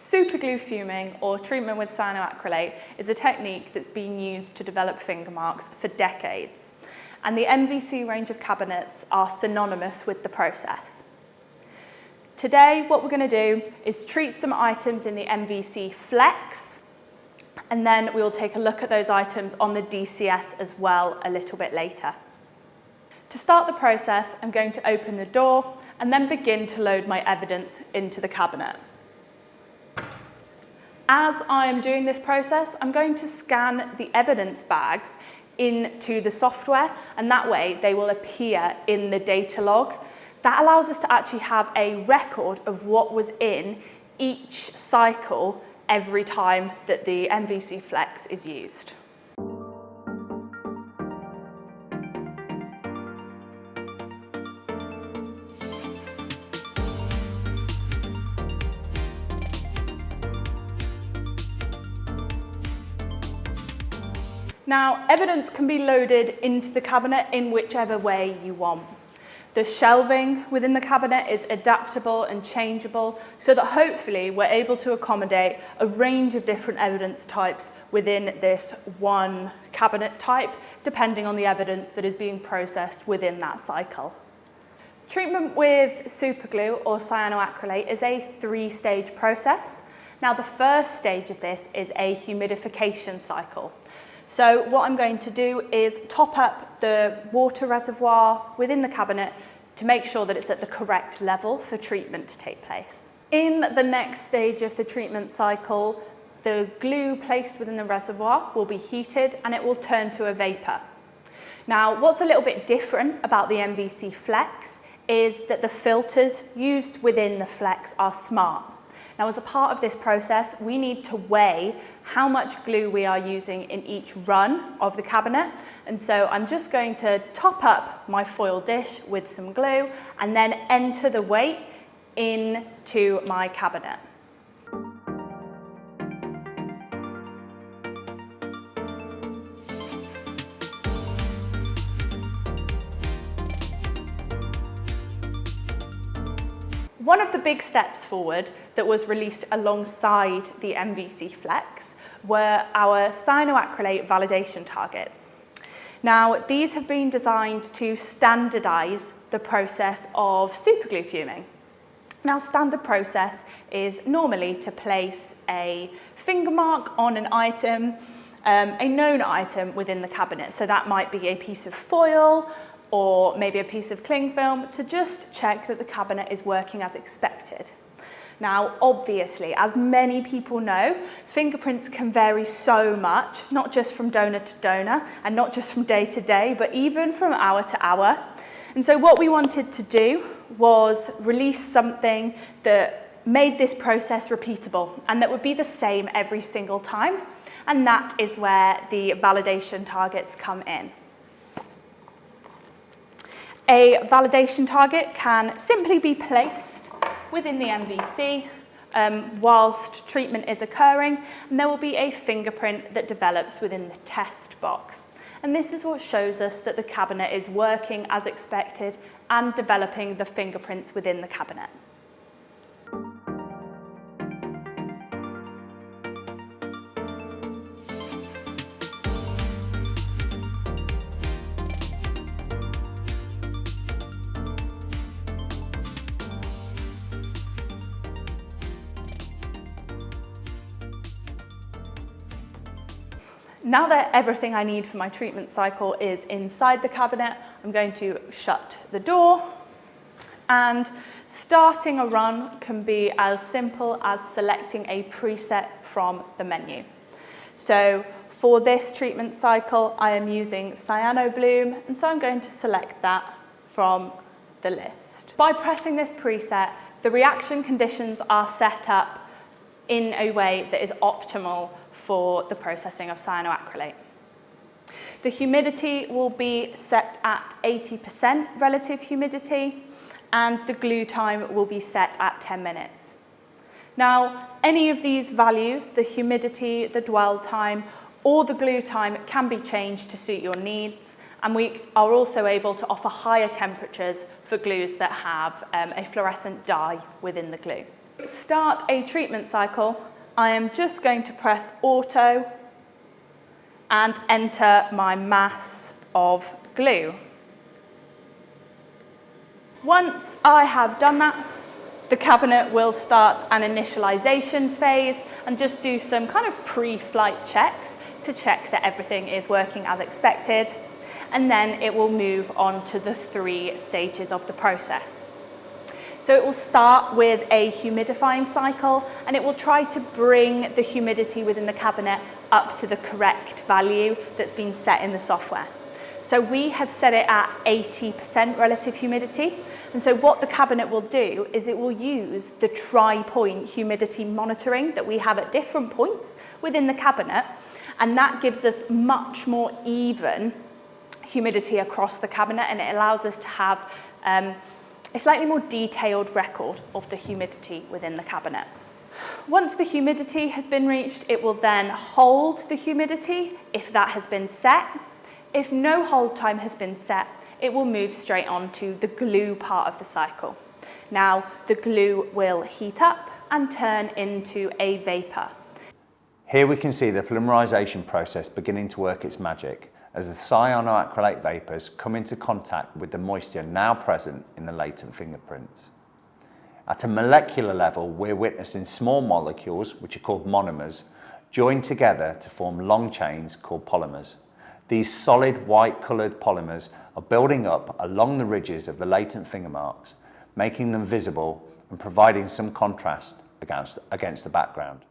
Superglue fuming, or treatment with cyanoacrylate, is a technique that's been used to develop finger marks for decades, and the MVC range of cabinets are synonymous with the process. Today, what we're going to do is treat some items in the MVC FFLEX, and then we will take a look at those items on the DCS as well a little bit later. To start the process, I'm going to open the door and then begin to load my evidence into the cabinet. As I am doing this process, I'm going to scan the evidence bags into the software, and that way they will appear in the data log. That allows us to actually have a record of what was in each cycle every time that the MVC FFLEX is used. Now, evidence can be loaded into the cabinet in whichever way you want. The shelving within the cabinet is adaptable and changeable so that hopefully we're able to accommodate a range of different evidence types within this one cabinet type, depending on the evidence that is being processed within that cycle. Treatment with superglue or cyanoacrylate is a three-stage process. Now, the first stage of this is a humidification cycle. So what I'm going to do is top up the water reservoir within the cabinet to make sure that it's at the correct level for treatment to take place. In the next stage of the treatment cycle, the glue placed within the reservoir will be heated and it will turn to a vapor. Now, what's a little bit different about the MVC FFLEX is that the filters used within the FFLEX are smart. Now, as a part of this process, we need to weigh how much glue we are using in each run of the cabinet. And so I'm just going to top up my foil dish with some glue and then enter the weight into my cabinet. One of the big steps forward that was released alongside the MVC FFLEX were our cyanoacrylate validation targets. Now, these have been designed to standardize the process of superglue fuming. Now, standard process is normally to place a finger mark on an item, a known item within the cabinet. So that might be a piece of foil, or maybe a piece of cling film, to just check that the cabinet is working as expected. Now, obviously, as many people know, fingerprints can vary so much, not just from donor to donor, and not just from day to day, but even from hour to hour. And so what we wanted to do was release something that made this process repeatable, and that would be the same every single time. And that is where the validation targets come in. A validation target can simply be placed within the MVC whilst treatment is occurring, and there will be a fingerprint that develops within the test box. And this is what shows us that the cabinet is working as expected and developing the fingerprints within the cabinet. Now that everything I need for my treatment cycle is inside the cabinet, I'm going to shut the door, and starting a run can be as simple as selecting a preset from the menu. So for this treatment cycle, I am using Cyano Bloom, and so I'm going to select that from the list. By pressing this preset, the reaction conditions are set up in a way that is optimal for the processing of cyanoacrylate. The humidity will be set at 80% relative humidity, and the glue time will be set at 10 minutes. Now, any of these values, the humidity, the dwell time, or the glue time, can be changed to suit your needs, and we are also able to offer higher temperatures for glues that have a fluorescent dye within the glue. To start a treatment cycle, I am just going to press auto and enter my mass of glue. Once I have done that, the cabinet will start an initialization phase and just do some kind of pre-flight checks to check that everything is working as expected. And then it will move on to the 3 stages of the process. So it will start with a humidifying cycle, and it will try to bring the humidity within the cabinet up to the correct value that's been set in the software. So we have set it at 80% relative humidity. And so what the cabinet will do is it will use the tri-point humidity monitoring that we have at different points within the cabinet. And that gives us much more even humidity across the cabinet, and it allows us to have a slightly more detailed record of the humidity within the cabinet. Once the humidity has been reached, it will then hold the humidity if that has been set. If no hold time has been set, it will move straight on to the glue part of the cycle. Now, the glue will heat up and turn into a vapour. Here we can see the polymerisation process beginning to work its magic as the cyanoacrylate vapours come into contact with the moisture now present in the latent fingerprints. At a molecular level, we're witnessing small molecules, which are called monomers, join together to form long chains called polymers. These solid white coloured polymers are building up along the ridges of the latent finger marks, making them visible and providing some contrast against the background.